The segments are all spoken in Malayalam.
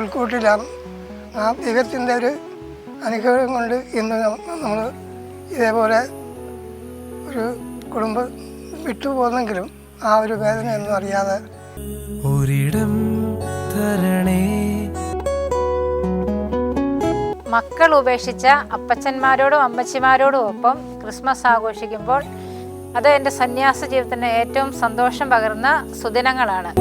പുൽക്കൂട്ടിലാണ്. ആ ദൈവത്തിൻ്റെ ഒരു അനുഗ്രഹം കൊണ്ട് ഇന്ന് നമ്മൾ ഇതേപോലെ ഒരു കുടുംബം വിട്ടുപോകുന്നെങ്കിലും ആ ഒരു വേദനയൊന്നും അറിയാതെ ഒരിടം തരണേ. മക്കൾ ഉപേക്ഷിച്ച അപ്പച്ചന്മാരോടും അമ്മച്ചിമാരോടും ഒപ്പം ക്രിസ്മസ് ആഘോഷിക്കുമ്പോൾ അത് എൻ്റെ സന്യാസ ജീവിതത്തിന് ഏറ്റവും സന്തോഷം പകർന്ന സുദിനങ്ങളാണ്.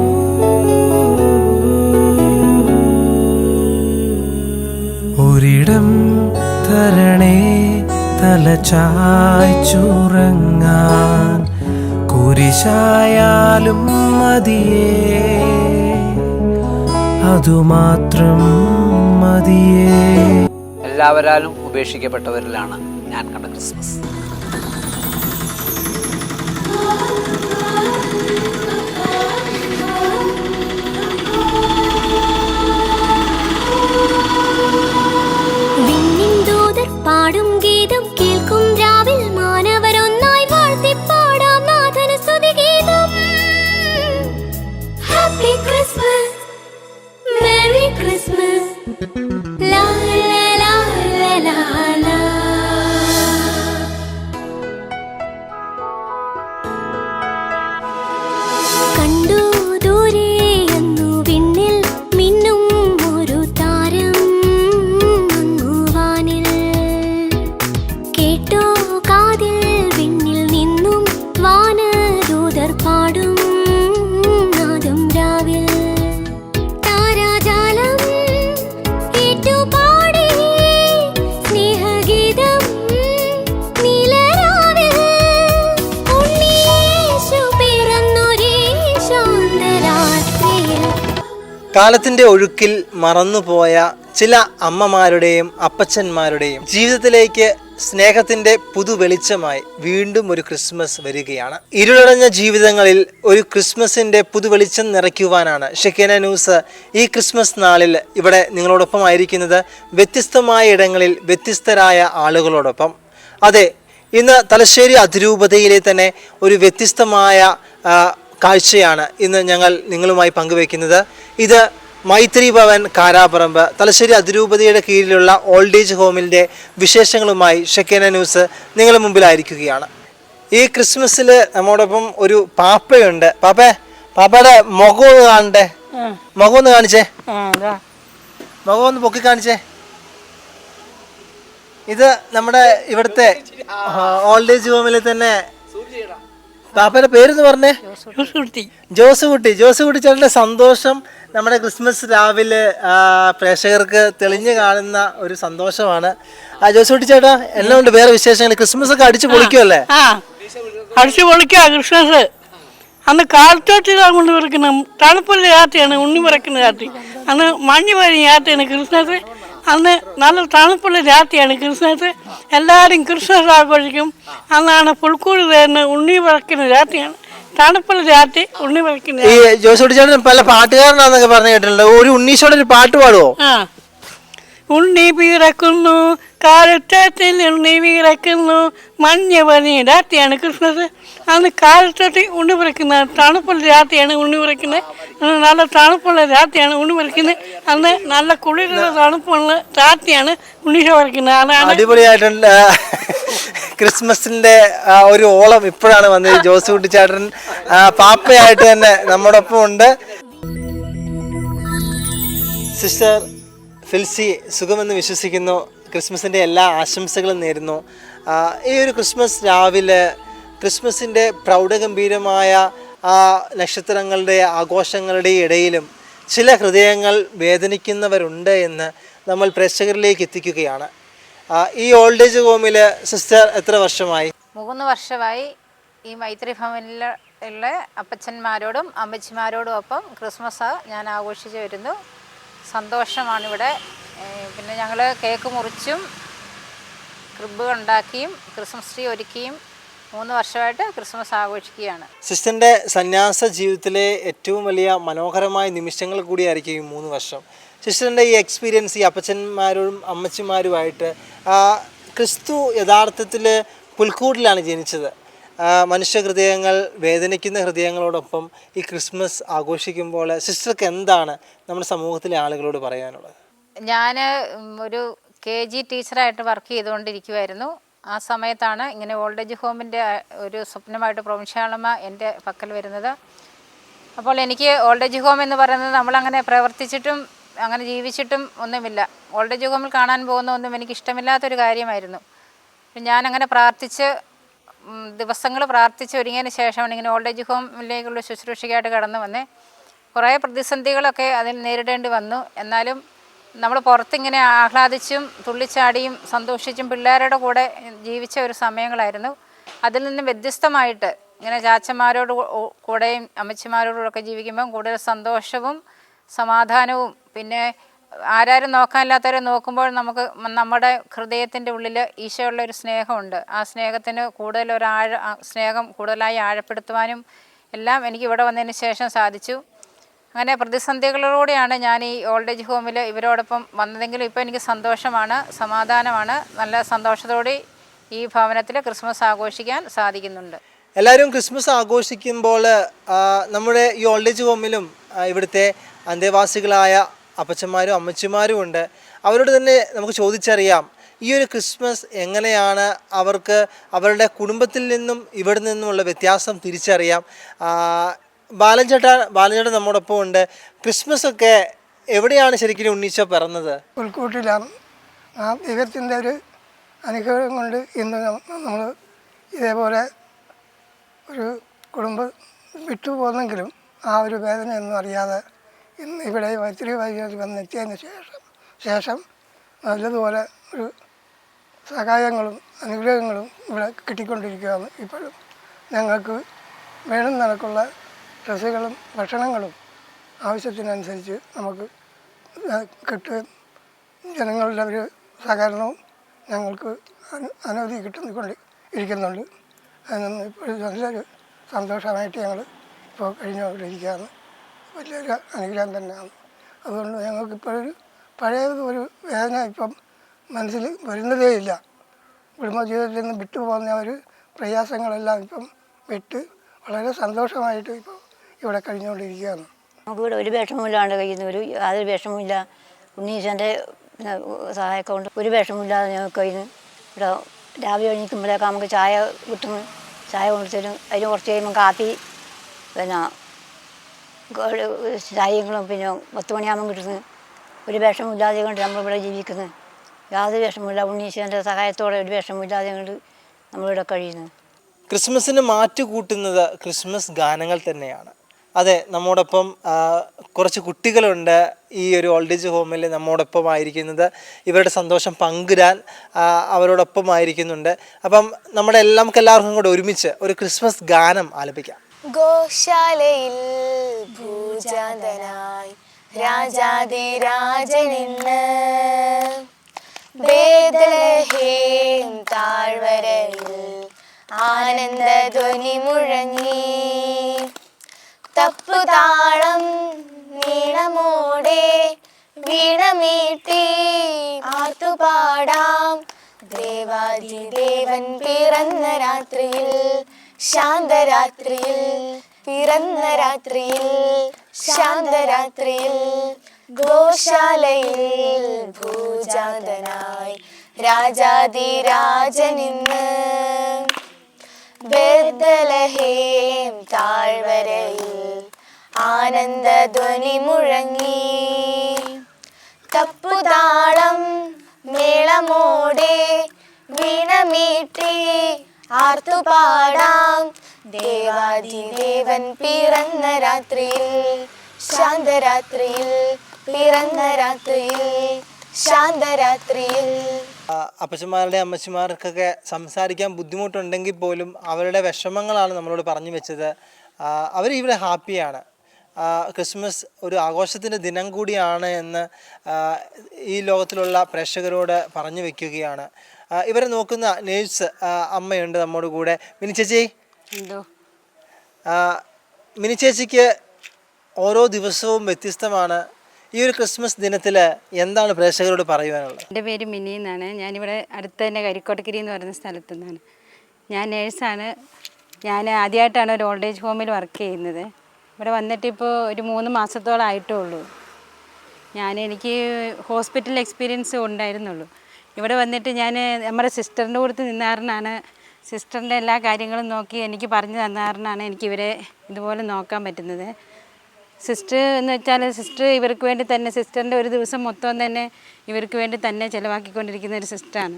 ഒരിടം തരണേ തലചായ്ച്ചുറങ്ങാൻ, കുരിശായാലും മതിയേ, അതുമാത്രം മതിയേ. എല്ലാവരാലും ഉപേക്ഷിക്കപ്പെട്ടവരിലാണ് ഞാൻ കണ്ട ക്രിസ്മസ്. പാടും ഗീതം കേൾക്കും രാവിൽ മാനവരൊന്നായി വാഴ്ത്തിപ്പാടാം നാഥന സ്തുതിഗീതം. ഹാപ്പി ക്രിസ്മസ്, മേരി ക്രിസ്മസ്, ലാ ലാ ലാ ലാ ലാ. കണ്ടു ദൂരെ അന്നു വിണ്ണിൽ മിന്നും ഒരു താരം, കേട്ടോ കാതിൽ വിണ്ണിൽ നിന്നും വാനദൂതർ പാടും നാദം രാവിൽ. താരാജാലം ഏറ്റുപാടി സ്നേഹഗീതം നീലരാവിൽ. ഉണ്ണീശു പിറന്നൊരേ ശാന്തരാത്രിയിൽ. കാലത്തിൻ്റെ ഒഴുക്കിൽ മറന്നുപോയ ചില അമ്മമാരുടെയും അപ്പച്ചന്മാരുടെയും ജീവിതത്തിലേക്ക് സ്നേഹത്തിൻ്റെ പുതുവെളിച്ചമായി വീണ്ടും ഒരു ക്രിസ്മസ് വരികയാണ്. ഇരുളടഞ്ഞ ജീവിതങ്ങളിൽ ഒരു ക്രിസ്മസിൻ്റെ പുതുവെളിച്ചം നിറയ്ക്കുവാനാണ് ഷെക്കേന ന്യൂസ് ഈ ക്രിസ്മസ് നാളിൽ ഇവിടെ നിങ്ങളോടൊപ്പം ആയിരിക്കുന്നത്. വ്യത്യസ്തമായ ഇടങ്ങളിൽ വ്യത്യസ്തരായ ആളുകളോടൊപ്പം. അതെ, ഇന്ന് തലശ്ശേരി അതിരൂപതയിലെ തന്നെ ഒരു വ്യത്യസ്തമായ കാഴ്ചയാണ് ഇന്ന് ഞങ്ങൾ നിങ്ങളുമായി പങ്കുവയ്ക്കുന്നത്. ഇത് മൈത്രി ഭവൻ കാരാപ്പറമ്പ് തലശ്ശേരി അതിരൂപതയുടെ കീഴിലുള്ള ഓൾഡ് ഏജ് ഹോമിൻ്റെ വിശേഷങ്ങളുമായി ഷെക്കേന ന്യൂസ് നിങ്ങളുടെ മുമ്പിലായിരിക്കുകയാണ്. ഈ ക്രിസ്മസിൽ നമ്മോടൊപ്പം ഒരു പാപ്പയുണ്ട്. പാപ്പയുടെ മുഖം ഒന്ന് കാണണ്ടേ? മുഖം ഒന്ന് കാണിച്ചേ, മുഖം ഒന്ന് പൊക്കി കാണിച്ചേ. ഇത് നമ്മുടെ ഇവിടുത്തെ ഓൾഡ് ഏജ് ഹോമിൽ തന്നെ പാപ്പയുടെ പേരെന്ന് പറഞ്ഞേ? ജോസുകുട്ടി. ജോസുകുട്ടി ചേട്ടൻ്റെ സന്തോഷം നമ്മുടെ ക്രിസ്മസ് രാവിലെ പ്രേക്ഷകർക്ക് തെളിഞ്ഞു കാണുന്ന ഒരു സന്തോഷമാണ്. ജോസുകുട്ടി ചേട്ടാ, എല്ലാം ഉണ്ട് വേറെ വിശേഷങ്ങൾ? ക്രിസ്മസ് ഒക്കെ അടിച്ചു പൊളിക്കുമല്ലേ? അടിച്ചു പൊളിക്കുക. ക്രിസ്മസ് അന്ന് കാലത്തോട്ടിലാണ് കൊണ്ട് പിറക്കണം. തണുപ്പുള്ള രാത്രിയാണ് ഉണ്ണി പിറക്കുന്ന രാത്രി. അന്ന് മഞ്ഞ് വരും രാത്രിയാണ് ക്രിസ്മസ്. അന്ന് നല്ല തണുപ്പുള്ള രാത്രിയാണ് ക്രിസ്മസ്. എല്ലാവരും ക്രിസ്മസ് ആഘോഷിക്കും. അന്നാണ് പുൽക്കൂട് തരുന്ന ഉണ്ണി പിറക്കുന്ന രാത്രിയാണ്. തണുപ്പുള്ള രാത്രി ഉണ്ണി പിറക്കുന്ന. ഈ ജോസൂട്ടി ചേട്ടൻ പല പാട്ടുകാരനാന്നൊക്കെ പറഞ്ഞു കേട്ടിട്ടുണ്ട്. ഒരു ഉണ്ണീശോടെ ഒരു പാട്ട് പാടുവോ? ഉണ്ണി പിറക്കുന്നു കാലത്തോട്ടിൽ, ഉണ്ണി പിറക്കുന്നു മഞ്ഞ് പനി രാത്രിയാണ് ക്രിസ്മസ്. അന്ന് കാലത്തോട്ടി ഉണ്ണി പിറക്കുന്ന തണുപ്പുള്ള രാത്രിയാണ് ഉണ്ണി പിറക്കുന്നത്. നല്ല തണുപ്പുള്ള രാത്രിയാണ് ഉണ്ണി പിറക്കുന്നത്. അന്ന് നല്ല കുളിരുള്ള തണുപ്പുള്ള രാത്രിയാണ് ഉണ്ണീശോ പിറക്കുന്നത്. അടിപൊളിയായിട്ടുണ്ട്. ക്രിസ്മസിന്റെ ഒരു ഓളം ഇപ്പോഴാണ് വന്നത്. ജോസുകുട്ടി ചേട്ടൻ പാപ്പയായിട്ട് തന്നെ നമ്മോടൊപ്പം ഉണ്ട്. സിസ്റ്റർ ഫിൽസി, സുഖമെന്ന് വിശ്വസിക്കുന്നു. ക്രിസ്മസിൻ്റെ എല്ലാ ആശംസകളും നേരുന്നു. ഈ ഒരു ക്രിസ്മസ് രാവിലെ ക്രിസ്മസിൻ്റെ പ്രൗഢഗംഭീരമായ ആ നക്ഷത്രങ്ങളുടെ ആഘോഷങ്ങളുടെ ഇടയിലും ചില ഹൃദയങ്ങൾ വേദനിക്കുന്നവരുണ്ട് എന്ന് നമ്മൾ പ്രേക്ഷകരിലേക്ക് എത്തിക്കുകയാണ്. ഈ ഓൾഡ് ഏജ് ഹോമിൽ സിസ്റ്റർ എത്ര വർഷമായി? 3 വർഷമായി ഈ മൈത്രി ഭവനിലുള്ള അപ്പച്ചന്മാരോടും അമ്മച്ചിമാരോടും ഒപ്പം ക്രിസ്മസ് ഞാൻ ആഘോഷിച്ച് വരുന്നു. സന്തോഷമാണിവിടെ. പിന്നെ ഞങ്ങൾ കേക്ക് മുറിച്ചും ക്രിബ് ഉണ്ടാക്കിയും ക്രിസ്മസ് ട്രീ ഒരുക്കിയും 3 വർഷമായിട്ട് ക്രിസ്മസ് ആഘോഷിക്കുകയാണ്. സിസ്റ്ററിൻ്റെ സന്യാസ ജീവിതത്തിലെ ഏറ്റവും വലിയ മനോഹരമായ നിമിഷങ്ങൾ കൂടിയായിരിക്കും ഈ 3 വർഷം. സിസ്റ്ററിൻ്റെ ഈ എക്സ്പീരിയൻസ് ഈ അപ്പച്ചന്മാരും അമ്മച്ചിമാരുമായിട്ട്, ക്രിസ്തു യഥാർത്ഥത്തിൽ പുൽക്കൂടിലാണ് ജനിച്ചത്. മനുഷ്യ ഹൃദയങ്ങൾ വേദനിക്കുന്ന ഹൃദയങ്ങളോടൊപ്പം ഈ ക്രിസ്മസ് ആഘോഷിക്കുമ്പോൾ സിസ്റ്റർക്ക് എന്താണ് നമ്മുടെ സമൂഹത്തിലെ ആളുകളോട് പറയാനുള്ളത്? ഞാൻ ഒരു KG ടീച്ചറായിട്ട് വർക്ക് ചെയ്തുകൊണ്ടിരിക്കുമായിരുന്നു. ആ സമയത്താണ് ഇങ്ങനെ ഓൾഡ് ഏജ് ഹോമിൻ്റെ ഒരു സ്വപ്നമായിട്ട് പ്രൊവിൻഷ്യാളമ്മ എൻ്റെ പക്കൽ വരുന്നത്. അപ്പോൾ എനിക്ക് ഓൾഡ് ഏജ് ഹോം എന്ന് പറയുന്നത് നമ്മളങ്ങനെ പ്രവർത്തിച്ചിട്ടും അങ്ങനെ ജീവിച്ചിട്ടും ഒന്നുമില്ല. ഓൾഡ് ഏജ് ഹോമിൽ കാണാൻ പോകുന്നതൊന്നും എനിക്ക് ഇഷ്ടമില്ലാത്തൊരു കാര്യമായിരുന്നു. ഞാനങ്ങനെ പ്രാർത്ഥിച്ച് ദിവസങ്ങൾ പ്രാർത്ഥിച്ച് ഒരുങ്ങിയതിന് ശേഷമാണ് ഇങ്ങനെ ഓൾഡ് ഏജ് ഹോമിലേക്കുള്ള ശുശ്രൂഷയ്ക്കായിട്ട് കടന്നു വന്നേ. കുറേ പ്രതിസന്ധികളൊക്കെ അതിൽ നേരിടേണ്ടി വന്നു. എന്നാലും നമ്മൾ പുറത്തിങ്ങനെ ആഹ്ലാദിച്ചും തുള്ളിച്ചാടിയും സന്തോഷിച്ചും പിള്ളേരുടെ കൂടെ ജീവിച്ച ഒരു സമയങ്ങളായിരുന്നു. അതിൽ നിന്ന് വ്യത്യസ്തമായിട്ട് ഇങ്ങനെ ചാച്ചന്മാരോട് കൂടെയും അമ്മച്ചിമാരോടുകൂടെയൊക്കെ ജീവിക്കുമ്പം കൂടുതൽ സന്തോഷവും സമാധാനവും പിന്നെ ആരാരും നോക്കാനില്ലാത്തവരെ നോക്കുമ്പോൾ നമുക്ക് നമ്മുടെ ഹൃദയത്തിൻ്റെ ഉള്ളിൽ ഈശോയുള്ള ഒരു സ്നേഹമുണ്ട്. ആ സ്നേഹത്തിന് സ്നേഹം കൂടുതലായി ആഴപ്പെടുത്തുവാനും എല്ലാം എനിക്ക് ഇവിടെ വന്നതിന് ശേഷം സാധിച്ചു. അങ്ങനെ പ്രതിസന്ധികളിലൂടെയാണ് ഞാൻ ഈ ഓൾഡ് ഏജ് ഹോമിൽ ഇവരോടൊപ്പം വന്നതെങ്കിലും ഇപ്പോൾ എനിക്ക് സന്തോഷമാണ്, സമാധാനമാണ്. നല്ല സന്തോഷത്തോടെ ഈ ഭവനത്തിൽ ക്രിസ്മസ് ആഘോഷിക്കാൻ സാധിക്കുന്നുണ്ട്. എല്ലാവരും ക്രിസ്മസ് ആഘോഷിക്കുമ്പോൾ നമ്മുടെ ഈ ഓൾഡ് ഏജ് ഹോമിലും ഇവിടുത്തെ അന്തേവാസികളായ അപ്പച്ചന്മാരും അമ്മച്ചിമാരും ഉണ്ട്. അവരോട് തന്നെ നമുക്ക് ചോദിച്ചറിയാം ഈ ഒരു ക്രിസ്മസ് എങ്ങനെയാണ് അവർക്ക് അവരുടെ കുടുംബത്തിൽ നിന്നും ഇവിടെ നിന്നുമുള്ള വ്യത്യാസം തിരിച്ചറിയാം. ബാലൻചേട്ടൻ നമ്മോടൊപ്പം ഉണ്ട്. ക്രിസ്മസ് ഒക്കെ എവിടെയാണ് ശരിക്കും ഉണ്ണീശോ പിറന്നത്? പുൽക്കൂട്ടിലാണ്. ആ ദൈവത്തിൻ്റെ ഒരു അനുഗ്രഹം കൊണ്ട് ഇന്ന് നമ്മൾ ഇതേപോലെ ഒരു കുടുംബം വിട്ടുപോകുന്നെങ്കിലും ആ ഒരു വേദനയൊന്നും അറിയാതെ ഇന്ന് ഇവിടെ വൈത്തിരി വൈദ്യുതി വന്നെത്തിയതിന് ശേഷം നല്ലതുപോലെ ഒരു സഹായങ്ങളും അനുഗ്രഹങ്ങളും ഇവിടെ കിട്ടിക്കൊണ്ടിരിക്കുകയാണ്. ഇപ്പോഴും ഞങ്ങൾക്ക് വേണം നിലക്കുള്ള ഡ്രസ്സുകളും ഭക്ഷണങ്ങളും ആവശ്യത്തിനനുസരിച്ച് നമുക്ക് കിട്ടുകയും ജനങ്ങളുടെ ഒരു സഹകരണവും ഞങ്ങൾക്ക് അനവധി ഇരിക്കുന്നുണ്ട്. അതിനൊന്നും ഇപ്പോഴും നല്ലൊരു സന്തോഷമായിട്ട് ഞങ്ങൾ ഇപ്പോൾ കഴിഞ്ഞുകൊണ്ടിരിക്കുകയാണ്. വലിയൊരു അനുഗ്രഹം തന്നെയാണ്. അതുകൊണ്ട് ഞങ്ങൾക്കിപ്പോഴൊരു പഴയതൊരു വേദന ഇപ്പം മനസ്സിൽ വരുന്നതേയില്ല. കുടുംബജീവിതത്തിൽ നിന്ന് വിട്ടുപോകുന്ന ഒരു പ്രയാസങ്ങളെല്ലാം ഇപ്പം വിട്ട് വളരെ സന്തോഷമായിട്ട് ഇപ്പോൾ ഇവിടെ കഴിഞ്ഞുകൊണ്ടിരിക്കുകയാണ്. നമുക്കിവിടെ ഒരു വിഷമമില്ലാണ്ട് കഴിയുന്ന യാതൊരു വിഷമമില്ല. ഉണ്ണീശൻ്റെ സഹായമൊക്കെ കൊണ്ട് ഒരു വിഷമമില്ലാതെ ഞങ്ങൾക്ക് കഴിയുന്നു. ഇവിടെ രാവിലെ എണീക്കുമ്പോഴേക്ക് നമുക്ക് ചായ കിട്ടുന്നു, ചായ കൊണ്ടുതരും. അതിന് കുറച്ച് കഴിയുമ്പോൾ കാപ്പി പിന്നെ ചായങ്ങളും പിന്നെ 10 മണിയാകുമ്പം കിട്ടുന്നു. ഒരു വിഷമമില്ലാതെ കൊണ്ട് നമ്മളിവിടെ ജീവിക്കുന്നത്. യാതൊരു വിഷമമില്ല. ഉണ്ണീശൻ്റെ സഹായത്തോടെ ഒരു വിഷമമില്ലാതെ കൊണ്ട് നമ്മളിവിടെ കഴിയുന്നു. ക്രിസ്മസിന് മാറ്റുകൂട്ടുന്നത് ക്രിസ്മസ് ഗാനങ്ങൾ തന്നെയാണ്. അതെ, നമ്മോടൊപ്പം കുറച്ച് കുട്ടികളുണ്ട് ഈ ഒരു ഓൾഡ് ഏജ് ഹോമിൽ നമ്മോടൊപ്പം ആയിരിക്കുന്നത്. ഇവരുടെ സന്തോഷം പങ്കിടാൻ അവരോടൊപ്പം ആയിരിക്കുന്നുണ്ട്. അപ്പം നമുക്കെല്ലാവർക്കും കൂടെ ഒരുമിച്ച് ഒരു ക്രിസ്മസ് ഗാനം ആലപിക്കാം. ഗോശാലയിൽ ഭൂജാതനായി രാജാതിരാജനിന്ന് ബേത്ലഹേം താഴ്വരയിൽ ആനന്ദധ്വനി മുഴങ്ങി. തപ്പുതാളം നീളമോടെ വീണമീട്ടി ആർത്തുപാടാം. ദേവാധിദേവൻ പിറന്ന രാത്രിയിൽ ശാന്തരാത്രിയിൽ പിറന്ന രാത്രിയിൽ ശാന്തരാത്രിയിൽ ഗോശാലയിൽ ഭൂജാതനായി രാജാതിരാജനിന്ന് ബേത്ലഹേം താഴ്വരയിൽ ആനന്ദധ്വനി മുഴങ്ങി. തപ്പുതാളം മേളമോടെ വീണമീട്ടി ആർത്തുപാടാം. ദേവാധിദേവൻ പിറന്ന രാത്രിയിൽ ശാന്തരാത്രിയിൽ പിറന്ന രാത്രിയിൽ ശാന്തരാത്രിയിൽ. അപ്പച്ചന്മാരുടെ അമ്മച്ചിമാർക്കൊക്കെ സംസാരിക്കാൻ ബുദ്ധിമുട്ടുണ്ടെങ്കിൽ പോലും അവരുടെ വിഷമങ്ങളാണ് നമ്മളോട് പറഞ്ഞു വെച്ചത്. അവർ ഇവിടെ ഹാപ്പിയാണ്. ക്രിസ്മസ് ഒരു ആഘോഷത്തിൻ്റെ ദിനം കൂടിയാണ് എന്ന് ഈ ലോകത്തിലുള്ള പ്രേക്ഷകരോട് പറഞ്ഞു വയ്ക്കുകയാണ്. ഇവരെ നോക്കുന്ന നേഴ്സ് അമ്മയുണ്ട് നമ്മോട് കൂടെ. മിനി ചേച്ചി, മിനി ചേച്ചിക്ക് ഓരോ ദിവസവും വ്യത്യസ്തമാണ്. ഈ ഒരു ക്രിസ്മസ് ദിനത്തിൽ എന്താണ് പ്രേക്ഷകരോട് പറയുവാനുള്ളത്? എൻ്റെ പേര് മിനി എന്നാണ്. ഞാനിവിടെ അടുത്ത് തന്നെ കരിക്കോട്ടക്കരി എന്ന് പറയുന്ന സ്ഥലത്തു നിന്നാണ്. ഞാൻ നേഴ്സാണ്. ഞാൻ ആദ്യമായിട്ടാണ് ഒരു ഓൾഡ് ഏജ് ഹോമിൽ വർക്ക് ചെയ്യുന്നത്. ഇവിടെ വന്നിട്ടിപ്പോൾ ഒരു 3 മാസത്തോളം ആയിട്ടേ ഉള്ളൂ. എനിക്ക് ഹോസ്പിറ്റൽ എക്സ്പീരിയൻസ് ഉണ്ടായിരുന്നുള്ളൂ. ഇവിടെ വന്നിട്ട് ഞാൻ നമ്മുടെ സിസ്റ്ററിൻ്റെ കൂടെ നിന്നാറിനാണ്, സിസ്റ്ററിൻ്റെ എല്ലാ കാര്യങ്ങളും നോക്കി എനിക്ക് പറഞ്ഞു തന്നാറിനാണ് എനിക്കിവരെ ഇതുപോലെ നോക്കാൻ പറ്റുന്നത്. സിസ്റ്റർ എന്ന് വെച്ചാൽ സിസ്റ്റർ ഇവർക്ക് വേണ്ടി തന്നെ, സിസ്റ്ററിൻ്റെ ഒരു ദിവസം മൊത്തം തന്നെ ഇവർക്ക് വേണ്ടി തന്നെ ചിലവാക്കിക്കൊണ്ടിരിക്കുന്ന ഒരു സിസ്റ്ററാണ്.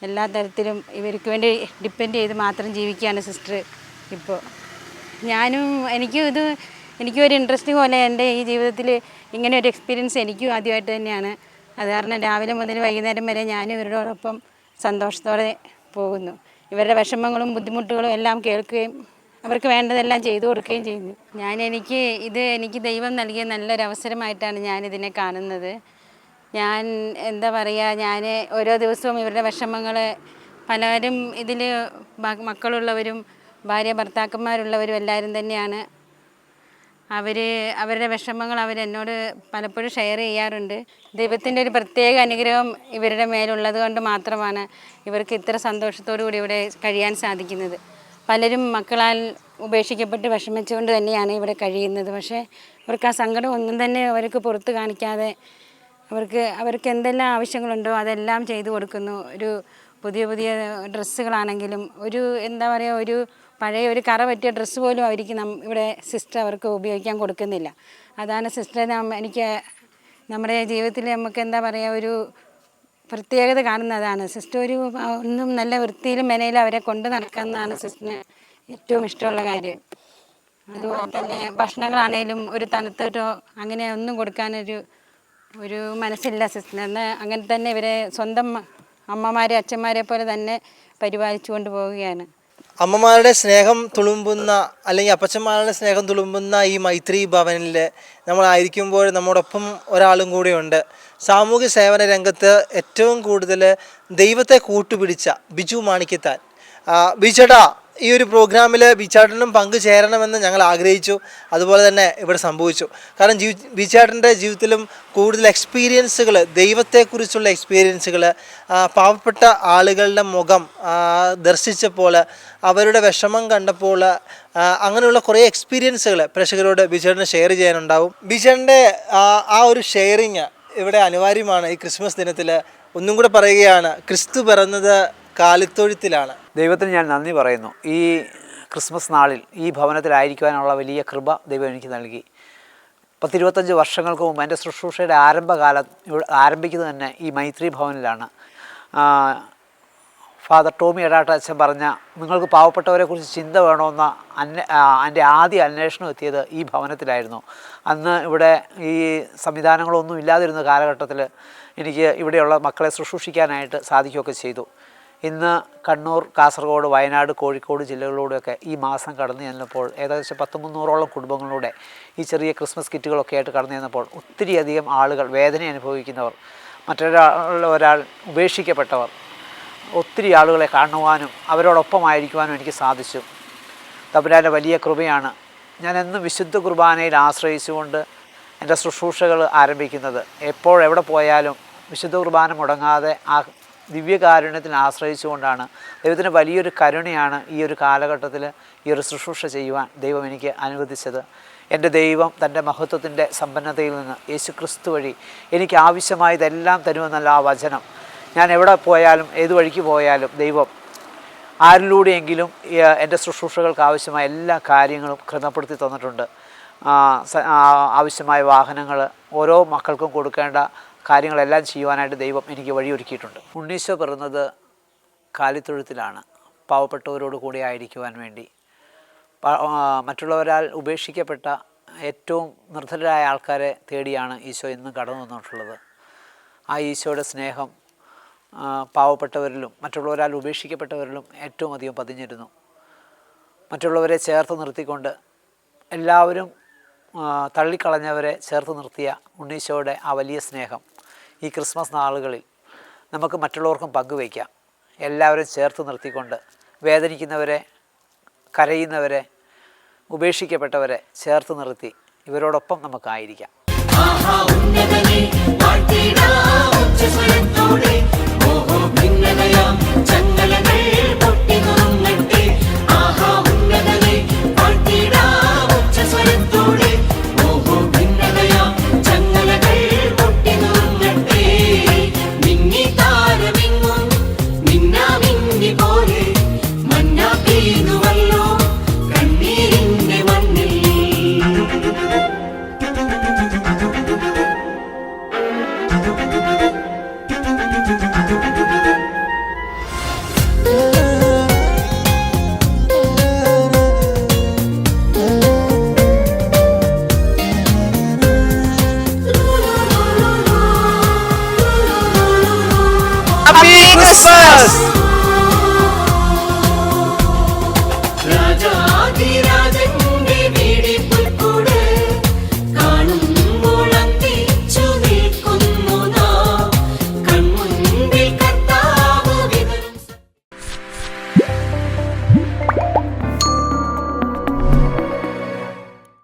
എല്ലാ തരത്തിലും ഇവർക്ക് വേണ്ടി ഡിപ്പെൻഡ് ചെയ്ത് മാത്രം ജീവിക്കുകയാണ് സിസ്റ്റർ ഇപ്പോൾ. എനിക്കൊരു ഇൻട്രസ്റ്റ് പോലെ എൻ്റെ ഈ ജീവിതത്തിൽ ഇങ്ങനെ ഒരു എക്സ്പീരിയൻസ് എനിക്കും ആദ്യമായിട്ട് തന്നെയാണ്. അത് കാരണം രാവിലെ മുതൽ വൈകുന്നേരം വരെ ഞാൻ ഇവരോടൊപ്പം സന്തോഷത്തോടെ പോകുന്നു. ഇവരുടെ വിഷമങ്ങളും ബുദ്ധിമുട്ടുകളും എല്ലാം കേൾക്കുകയും അവർക്ക് വേണ്ടതെല്ലാം ചെയ്തു കൊടുക്കുകയും ചെയ്യുന്നു. എനിക്ക് ദൈവം നൽകിയ നല്ലൊരവസരമായിട്ടാണ് ഞാനിതിനെ കാണുന്നത്. ഞാൻ ഓരോ ദിവസവും ഇവരുടെ വിഷമങ്ങൾ, പലരും ഇതിൽ മക്കളുള്ളവരും ഭാര്യ ഭർത്താക്കന്മാരുള്ളവരും എല്ലാവരും തന്നെയാണ്. അവരുടെ വിഷമങ്ങൾ അവരെന്നോട് പലപ്പോഴും ഷെയർ ചെയ്യാറുണ്ട്. ദൈവത്തിൻ്റെ ഒരു പ്രത്യേക അനുഗ്രഹം ഇവരുടെ മേലുള്ളത് കൊണ്ട് മാത്രമാണ് ഇവർക്ക് ഇത്ര സന്തോഷത്തോടു കൂടി ഇവിടെ കഴിയാൻ സാധിക്കുന്നത്. പലരും മക്കളാൽ ഉപേക്ഷിക്കപ്പെട്ട് വിഷമിച്ചുകൊണ്ട് തന്നെയാണ് ഇവിടെ കഴിയുന്നത്. പക്ഷേ അവർക്ക് ആ സങ്കടം ഒന്നും തന്നെ അവർക്ക് പുറത്ത് കാണിക്കാതെ അവർക്ക് എന്തെല്ലാം ആവശ്യങ്ങളുണ്ടോ അതെല്ലാം ചെയ്തു കൊടുക്കുന്നു. പുതിയ ഡ്രസ്സുകളാണെങ്കിലും ഒരു പഴയ ഒരു കറ പറ്റിയ ഡ്രസ്സ് പോലും അവർക്ക് ഇവിടെ സിസ്റ്റർ അവർക്ക് ഉപയോഗിക്കാൻ കൊടുക്കുന്നില്ല. അതാണ് സിസ്റ്റർ എനിക്ക് നമ്മുടെ ജീവിതത്തിൽ നമുക്ക് ഒരു പ്രത്യേകത കാണുന്നതാണ്. സിസ്റ്റർ ഒന്നും നല്ല വൃത്തിയിലും മെനയിലും അവരെ കൊണ്ട് നടക്കുന്നതാണ് സിസ്റ്ററിന് ഏറ്റവും ഇഷ്ടമുള്ള കാര്യം. അതുപോലെ തന്നെ ഭക്ഷണങ്ങളാണേലും ഒരു തണുത്തിട്ടോ അങ്ങനെ ഒന്നും കൊടുക്കാനൊരു മനസ്സില്ല സിസ്റ്ററിന്. എന്നാൽ അങ്ങനെ തന്നെ ഇവരെ സ്വന്തം അമ്മമാരെ അച്ഛന്മാരെ പോലെ തന്നെ പരിപാലിച്ചു കൊണ്ട് പോവുകയാണ്. അമ്മമാരുടെ സ്നേഹം തുളുമ്പുന്ന അല്ലെങ്കിൽ അപ്പച്ചന്മാരുടെ സ്നേഹം തുളുമ്പുന്ന ഈ മൈത്രി ഭവനിൽ നമ്മളായിരിക്കുമ്പോൾ നമ്മോടൊപ്പം ഒരാളും കൂടെയുണ്ട്. സാമൂഹ്യ സേവന രംഗത്ത് ഏറ്റവും കൂടുതൽ ദൈവത്തെ കൂട്ടുപിടിച്ച ബിജു മാണിക്കത്താൻ. ബിജുചേട്ടാ, ഈ ഒരു പ്രോഗ്രാമിൽ ബിജുചേട്ടനും പങ്കുചേരണമെന്ന് ഞങ്ങൾ ആഗ്രഹിച്ചു. അതുപോലെ തന്നെ ഇവിടെ സംഭവിച്ചു. കാരണം ബിജുചേട്ടൻ്റെ ജീവിതത്തിലും കൂടുതൽ എക്സ്പീരിയൻസുകൾ, ദൈവത്തെക്കുറിച്ചുള്ള എക്സ്പീരിയൻസുകൾ, പാവപ്പെട്ട ആളുകളുടെ മുഖം ദർശിച്ചപ്പോൾ, അവരുടെ വിഷമം കണ്ടപ്പോൾ, അങ്ങനെയുള്ള കുറേ എക്സ്പീരിയൻസുകൾ പ്രേക്ഷകരോട് ബിജുചേട്ടന് ഷെയർ ചെയ്യാനുണ്ടാവും. ബിജുചേട്ടൻ്റെ ആ ഒരു ഷെയറിങ് ഇവിടെ അനിവാര്യമാണ്. ഈ ക്രിസ്മസ് ദിനത്തിൽ ഒന്നും കൂടെ പറയുകയാണ്, ക്രിസ്തു പിറന്നത് കാലിത്തൊഴുത്തിലാണ്. ദൈവത്തിന് ഞാൻ നന്ദി പറയുന്നു. ഈ ക്രിസ്മസ് നാളിൽ ഈ ഭവനത്തിലായിരിക്കുവാനുള്ള വലിയ കൃപ ദൈവം എനിക്ക് നൽകി. 10-25 വർഷങ്ങൾക്ക് മുമ്പ് എൻ്റെ ശുശ്രൂഷയുടെ ആരംഭകാലം ആരംഭിക്കുന്നത് തന്നെ ഈ മൈത്രി ഭവനിലാണ്. ഫാദർ ടോമി എടാട്ട അച്ഛൻ പറഞ്ഞ നിങ്ങൾക്ക് പാവപ്പെട്ടവരെക്കുറിച്ച് ചിന്ത വേണമെന്ന എൻ്റെ ആദ്യ അന്വേഷണം എത്തിയത് ഈ ഭവനത്തിലായിരുന്നു. അന്ന് ഇവിടെ ഈ സംവിധാനങ്ങളൊന്നും ഇല്ലാതിരുന്ന കാലഘട്ടത്തിൽ എനിക്ക് ഇവിടെയുള്ള മക്കളെ ശുശ്രൂഷിക്കാനായിട്ട് സാധിക്കുകയൊക്കെ ചെയ്തു. ഇന്ന് കണ്ണൂർ, കാസർഗോഡ്, വയനാട്, കോഴിക്കോട് ജില്ലകളിലൂടെയൊക്കെ ഈ മാസം കടന്നു ചെന്നപ്പോൾ ഏകദേശം 100-300ഓളം കുടുംബങ്ങളിലൂടെ ഈ ചെറിയ ക്രിസ്മസ് കിറ്റുകളൊക്കെ ആയിട്ട് കടന്നു ചെന്നപ്പോൾ ഒത്തിരിയധികം ആളുകൾ, വേദന അനുഭവിക്കുന്നവർ, ഒരാൾ ഉപേക്ഷിക്കപ്പെട്ടവർ, ഒത്തിരി ആളുകളെ കാണുവാനും അവരോടൊപ്പമായിരിക്കുവാനും എനിക്ക് സാധിച്ചു. തമ്പുരാൻ്റെ വലിയ കൃപയാണ്. ഞാൻ എന്നും വിശുദ്ധ കുർബാനയിൽ ആശ്രയിച്ചുകൊണ്ട് എൻ്റെ ശുശ്രൂഷകൾ ആരംഭിക്കുന്നത്. എവിടെ പോയാലും വിശുദ്ധ കുർബാന മുടങ്ങാതെ ആ ദിവ്യകാരുണ്യത്തിൽ ആശ്രയിച്ചുകൊണ്ടാണ്. ദൈവത്തിൻ്റെ വലിയൊരു കരുണയാണ് ഈ ഒരു കാലഘട്ടത്തിൽ ഈ ഒരു ശുശ്രൂഷ ചെയ്യുവാൻ ദൈവം എനിക്ക് അനുവദിച്ചത്. എൻ്റെ ദൈവം തൻ്റെ മഹത്വത്തിൻ്റെ സമ്പന്നതയിൽ നിന്ന് യേശുക്രിസ്തു വഴി എനിക്ക് ആവശ്യമായതെല്ലാം തരുമെന്നല്ല ആ വചനം. ഞാൻ എവിടെ പോയാലും ഏത് വഴിക്ക് പോയാലും ദൈവം ആരിലൂടെയെങ്കിലും എൻ്റെ ശുശ്രൂഷകൾക്ക് ആവശ്യമായ എല്ലാ കാര്യങ്ങളും ക്രമപ്പെടുത്തി തന്നിട്ടുണ്ട്. ആവശ്യമായ വാഹനങ്ങൾ, ഓരോ മക്കൾക്കും കൊടുക്കേണ്ട കാര്യങ്ങളെല്ലാം ചെയ്യുവാനായിട്ട് ദൈവം എനിക്ക് വഴിയൊരുക്കിയിട്ടുണ്ട്. ഉണ്ണീശോ പിറന്നത് കാലിത്തൊഴുത്തിലാണ്, പാവപ്പെട്ടവരോട് കൂടി ആയിരിക്കുവാൻ വേണ്ടി. മറ്റുള്ളവരാൽ ഉപേക്ഷിക്കപ്പെട്ട ഏറ്റവും നിർധനരായ ആൾക്കാരെ തേടിയാണ് ഈശോ ഇന്നും കടന്നു വന്നിട്ടുള്ളത്. ആ ഈശോയുടെ സ്നേഹം പാവപ്പെട്ടവരിലും മറ്റുള്ളവരാൽ ഉപേക്ഷിക്കപ്പെട്ടവരിലും ഏറ്റവും അധികം പതിഞ്ഞിരുന്നു. മറ്റുള്ളവരെ ചേർത്ത് നിർത്തിക്കൊണ്ട് എല്ലാവരും തള്ളിക്കളഞ്ഞവരെ ചേർത്ത് നിർത്തിയ ഉണ്ണീശോയുടെ ആ വലിയ സ്നേഹം ഈ ക്രിസ്മസ് നാളുകളിൽ നമുക്ക് മറ്റുള്ളവർക്കും പങ്കുവയ്ക്കാം. എല്ലാവരും ചേർത്ത് നിർത്തിക്കൊണ്ട് വേദനിക്കുന്നവരെ, കരയുന്നവരെ, ഉപേക്ഷിക്കപ്പെട്ടവരെ ചേർത്ത് നിർത്തി ഇവരോടൊപ്പം നമുക്കായിരിക്കാം. ചങ്ങലകൾ പൊട്ടി നുറുങ്ങട്ടെ, ആഹാ ഉന്നത Happy Christmas!